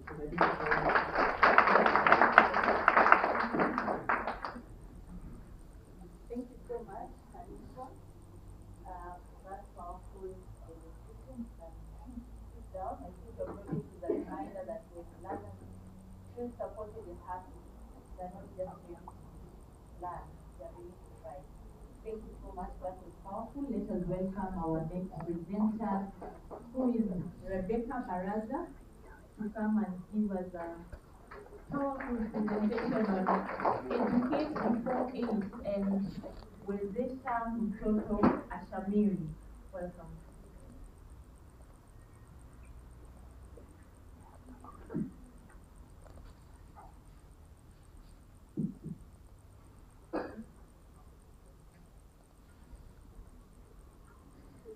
Thank you so much, Anisha. That's powerful illustration. Sit down. I think the objective is a reminder that when learners feel supported and happy, they're not just ready to learn, they're ready to thrive. Thank you so much. That was powerful. Let us welcome our next presenter, who is Rebecca Baraza, to come and give us a powerful presentation on Educate Before Age and Wezesha Mtoto Ashamiri. Welcome.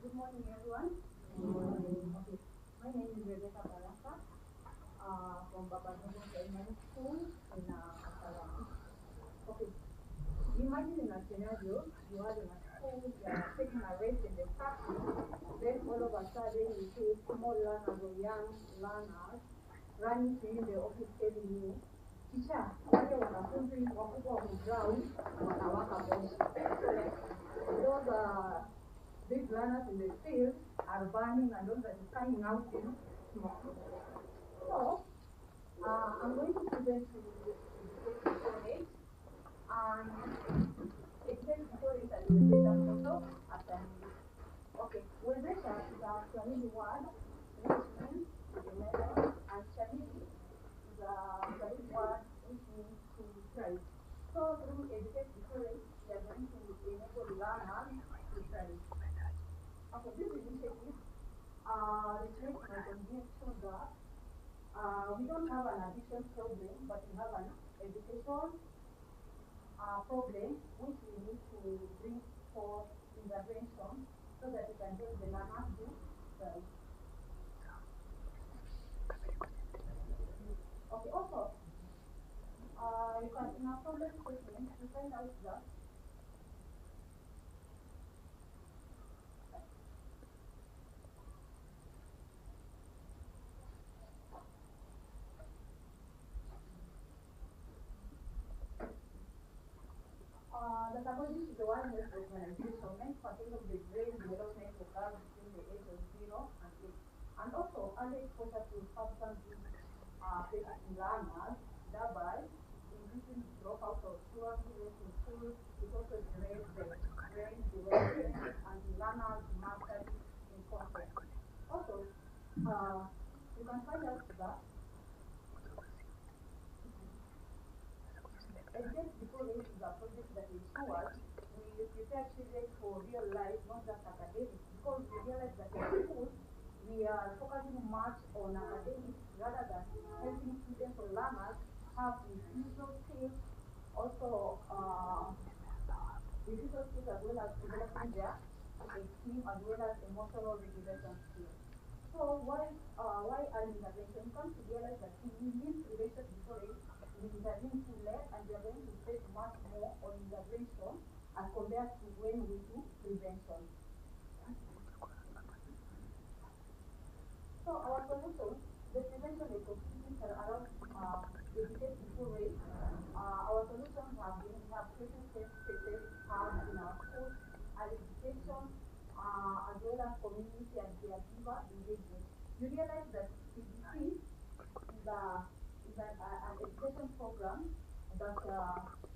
Good morning, everyone. Good morning. Okay. My name is Rebecca Baraka from Babadogo Primary School in Asarama. Okay. Imagine in a scenario, you are in a school, you are taking a rest in the classroom, then all of a sudden you see small learners or young learners running to you in the office telling you, teacher, wale wanafunzi wakubwa wa ground wanawaka moto. Those big runners in the field are burning and those are coming out in smoke. So, I'm going to present to you before age, and it says before age and Wezesha Mtoto Ashamiri. Okay, Wezesha is a Swahili word which means to enable, and Shamiri is a Swahili word which means to thrive. So, through Educate Before Age, we are going to enable learners to thrive. Okay, this initiative reflects my conviction that we don't have an addiction problem, but we have an education problem which we need to bring for intervention so that we can help the learners do well. Okay, also, you can, in our problem statement, you find out that the psychology is the World Health Organization meant for of the brain development occurs between the age of 0 and 8. And also, early exposure to substance use affects learners, thereby increasing dropout of truancy rates in school. It also degrades the brain development and learners' mastery in content. Also, you can find out that Educate Before Age is a project that ensures we prepare children for real life, not just academics, because we realize that in schools we are focusing much on academics rather than helping students or learners have digital skills, also digital skills as well as developing their esteem as well as emotional regulation skills. So why early intervention? You come to realize that if we need prevention before age, we intervene too late, and we are going to spend much more on intervention as compared to when we do prevention. So our solution, the prevention activities are around Educate Before Age. Our solutions have been, we have created safe spaces in our schools, and education, as well as community and caregiver engagement. You realize that CBC is an education program that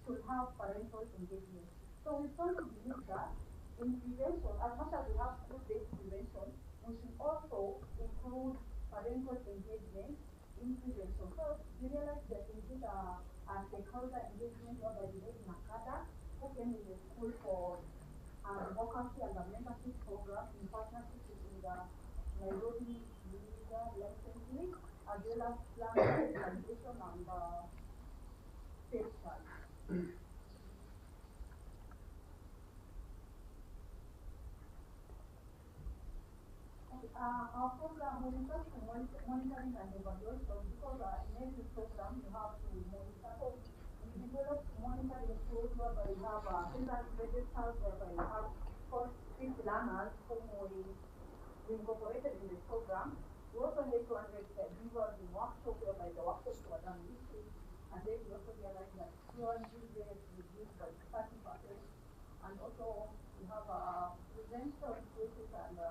should have parental engagement. So we strongly believe that in prevention, as much as we have school-based prevention, we should also include parental engagement in prevention. So we realize that we did a stakeholder engagement whereby we did Nakada, who came in the school for advocacy and a mentorship program in partnership with the Nairobi Legal Licensing, as well as plan organization and safeguard. Our program, when it comes to monitoring and evaluation, because in every program you have to monitor. So we developed monitoring tools whereby we have feedback registers, whereby we have 6 learners whom we incorporated in the program. We also had 200 caregivers in workshop whereby usually rate reduced by 30%. And also we have prevention process and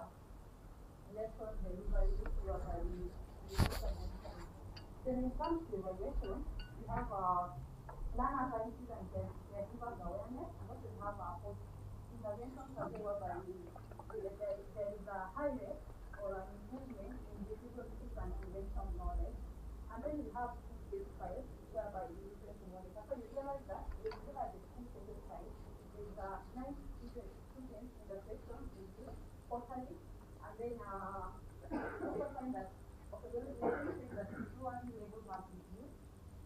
lesson delivery whereby we reduce attention. Then in terms of evaluation, we have learner analysis and caregivers awareness, and also we have post intervention survey whereby there is a high rate or an improvement in difficulties and prevention knowledge. And then we have school-based files whereby we listen to monitor. So you realize that if you look at the school-based file, there is 9 students in the section review quarterly, and then also find that okay, there is that usually labeled as review,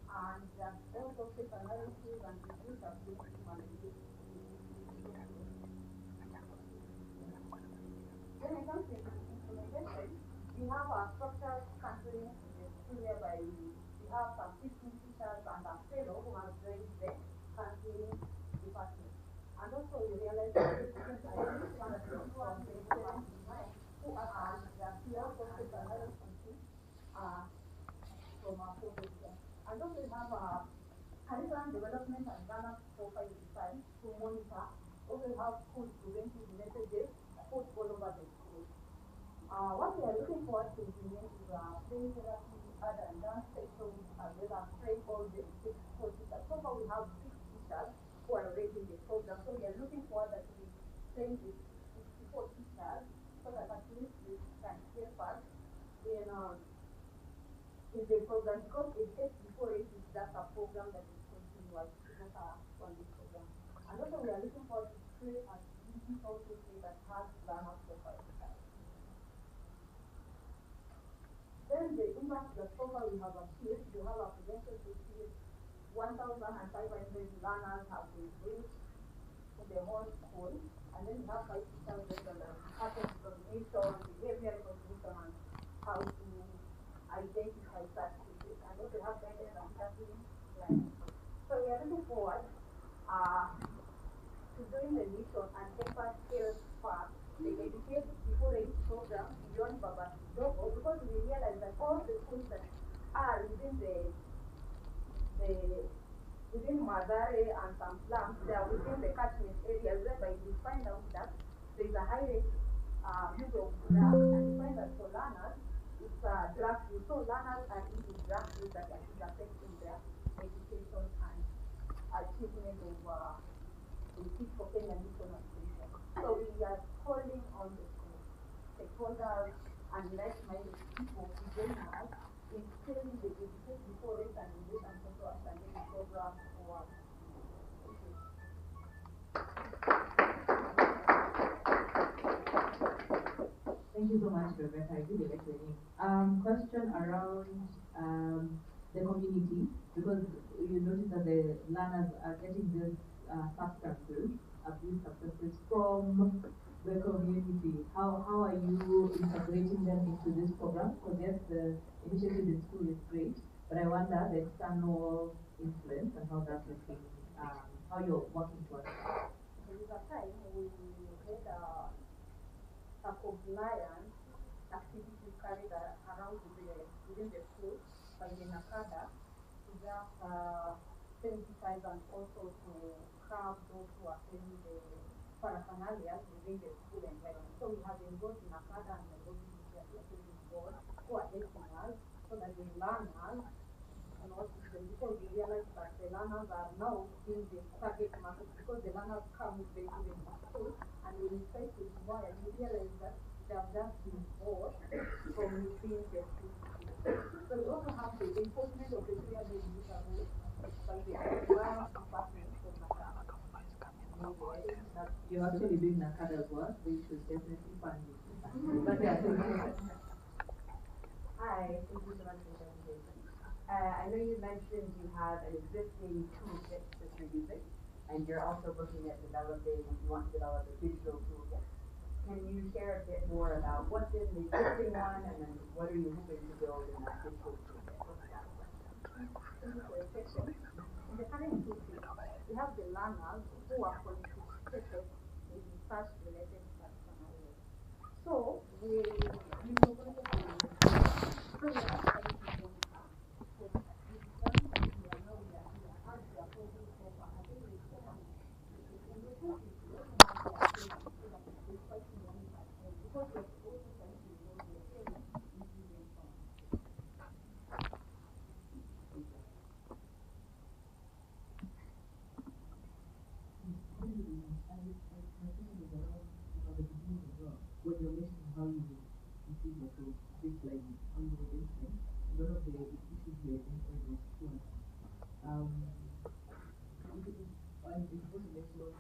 and that also take analysis and reviews are being managed. Then it comes to implementation, we have a structured counseling in the school whereby we have some 15 teachers and a fellow who has joined the counseling department. And also we realize that the students are really from the who are the peers also take another something from our program. And also we have curriculum development and learner profile design to monitor. Also we have school preventive messages put all over the school. What we are looking forward to implement is play therapy, art and dance sections, as well as train all the 6 coaches. So far we have 6 teachers who are already in the program. So we are looking forward to train with 64 teachers so that at least we can help us in the program, because it takes before it is just a program that is continuous, it's not one program. And also we are looking forward to create a digital system that has learner profile. Then the impact that so far we have achieved, we have a projected to achieve 1,500 learners have been reached in the whole school, and then we have 5,000 pattern recognition, behavioral recognition, and how to identify such cases, and also have guidance and counseling plans. So we are looking forward to doing the mission and Empower Skills Park, the educate people in program beyond Baba Dogo, because we realize that all the schools that are within within Madare and some slums, they are within the catchment areas, whereby we find out that there is a high rate use of drugs, and we find that for learners, it's drug use. So learners are eating drug use that is affecting their education and achievement of the Fit for Kenya mission and vision. So we are calling on the stakeholders and like-minded people to join us in scaling the education before it and engage and also academic program for Thank you so much, Rebecca. I really like the name. Question around the community, because you notice that the learners are getting this substances, abuse substances from the community. How are you integrating them into this program? Because yes, the initiative in school is great, but I wonder the external influence and how that's looking, how you're working towards that. There is a time we had a compliance activity carried around within the school by the NACADA to just sensitize and also to curb those who are selling the paraphernalia within the school environment. So we have involved NACADA and the board who are helping us so that the learners and also because we realize that the learners are now in the target market, because the learners come with the school and we try to inquire and we realize that they have just been bought from within the school. So we also have the enforcement of the clear use rules by the environment department of NACADA. You're actually doing NACADA's work, we should definitely fund you. But yeah, hi, thank you so much for the presentation. I know you mentioned you have an existing toolkit that you're using, and you're also looking at developing, you want to develop a digital toolkit. Can you share a bit more about what's in the existing one, and then what are you hoping to build in that digital toolkit? In the current toolkit, we have the learners who are participated in research-related scenarios. So we one of the issues we identified was school. I'm supposed to make sure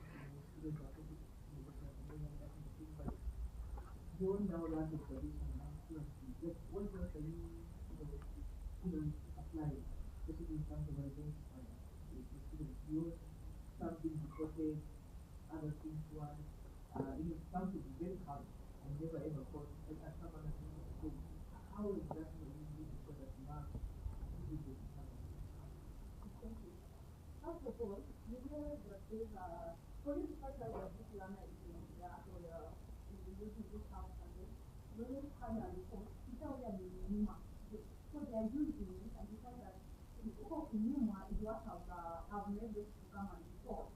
students are focused on the different and then that kind of thing, but beyond now that observation and fluency, like what else are apply, especially in terms of identifying the students? You something reported, other things one, some could be very calm and never ever caught, and some other things. So how exactly do you ensure that you have this Thank you. First of all, you realize that there's for you to find out that this learner is in Iraq or is using this house and this, you need to find a report. You tell them the minimum. So they are using it and you find that the minimum is what have made this to come and report.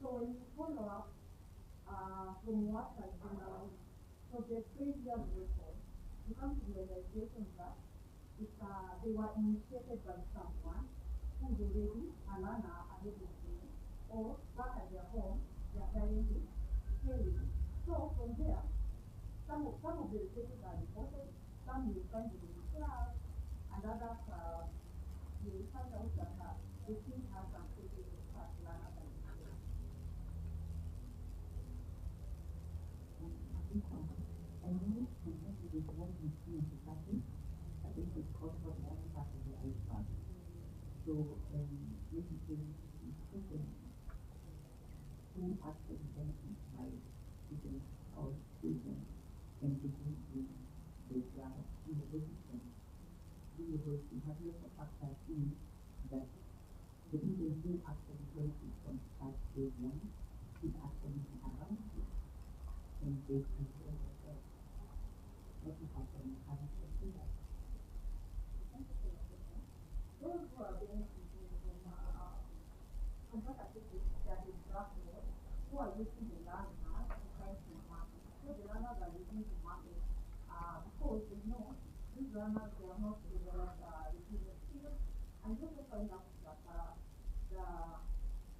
So when you follow up from what has been so the previous report, you come to the realization that if they were initiated by someone who's already a learner ahead of them, or back at their home, their parents is failing. So from there, some of the cases are reported, some you find in the class, and others you find out that the team has some cases of such learners and I know sometimes it is what we see in society. I think it's called for the other part of the iceberg. So, making sure who actually benefits by students or students engaging in the system. Being able to have lots of factors in that the people who actually benefit from start grade 1 should actually be around you and they can hear themselves. What is happening? How do you see that? those who are benefiting from what I think is that is draft law, who are using the learners to try to market. So the learners are using the market because they know these learners they are not developed repeated skills, and you also find out that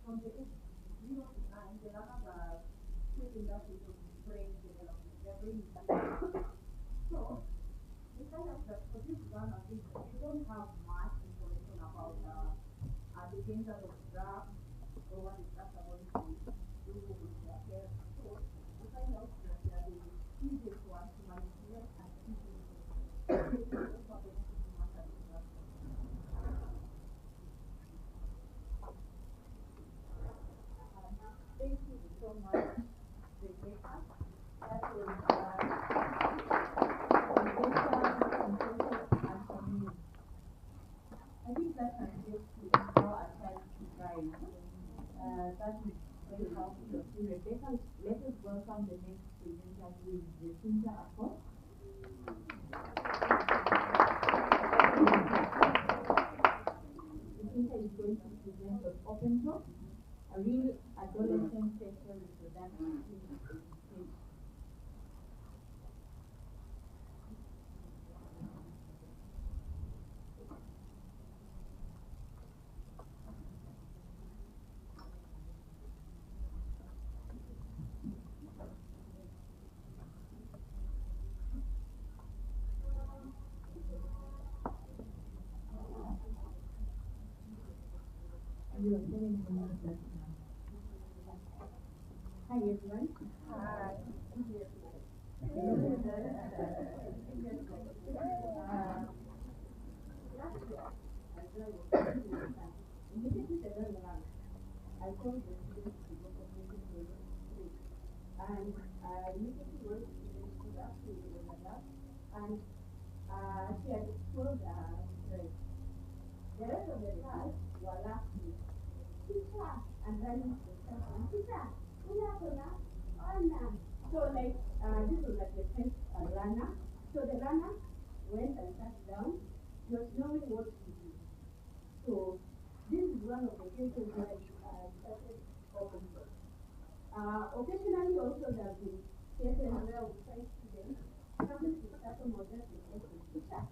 from the age 0 to 9, the learners are still in that stage of brain development. Their brain is developing. So we find out that for these learners, they don't have much information about the dangers of drugs or what is drugs are going to do with their health. So we find out that they are the easiest ones to manipulate and easiest to thank you so much, Rebecca. That was I think that can help to empower a child to thrive. That is very powerful of you, Rebecca. Let us welcome the next presenter, who is Jacinta Akot. Jacinta is going to present on Open Talk, a real adolescent sexual reproductive education. Hi everyone. Hi. Immediately the bell rang. I called the students to go for meeting to sleep. And immediately one student stood up, who was a lab, and she had told friend. The rest of the class were laughing. Teacher, and running to the class. Teacher, so like this was like the first runner. So the runner went and sat down, not knowing what to do. So this is one of the cases where I started open source. Occasionally also there have been cases where we find students coming to start a model with teacher.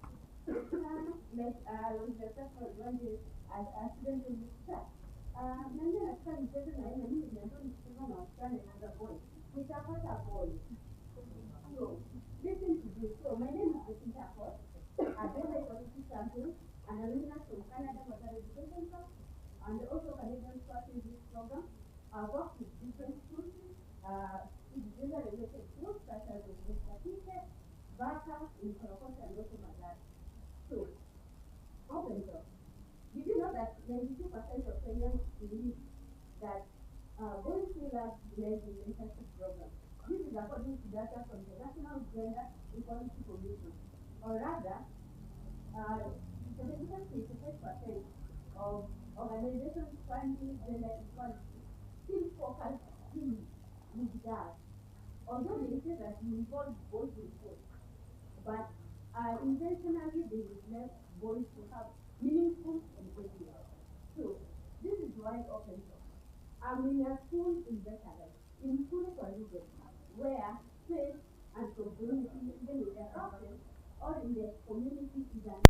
Like was the first one day as a student in the chat. Nani anataka nicheze na yeye mimi ndio nicheze na wasichana another boy. Nitapata boy. So listen to this. So my name is Jacinta Akot. I been a politician Champion, and alumnus from Canada Mother Education Trust, and also Canadian Schools this program. Work with different schools, gender-related schools such as University, Bata, in Kolokota, and also Madrid. So, open door. Did you know that 92% of Kenyans believe that boys who love men in mentorship program? This is according to data from the National Gender Equality Commission. Or rather, 75% of organizations funding gender equality still focus in with that. Although they say that we involve boys in both, but intentionally they neglect boys to have meaningful engagement. So, this is why open talk. I'm in a school in Bethlehem, in school for where faith and community, even in their office or in their community, is an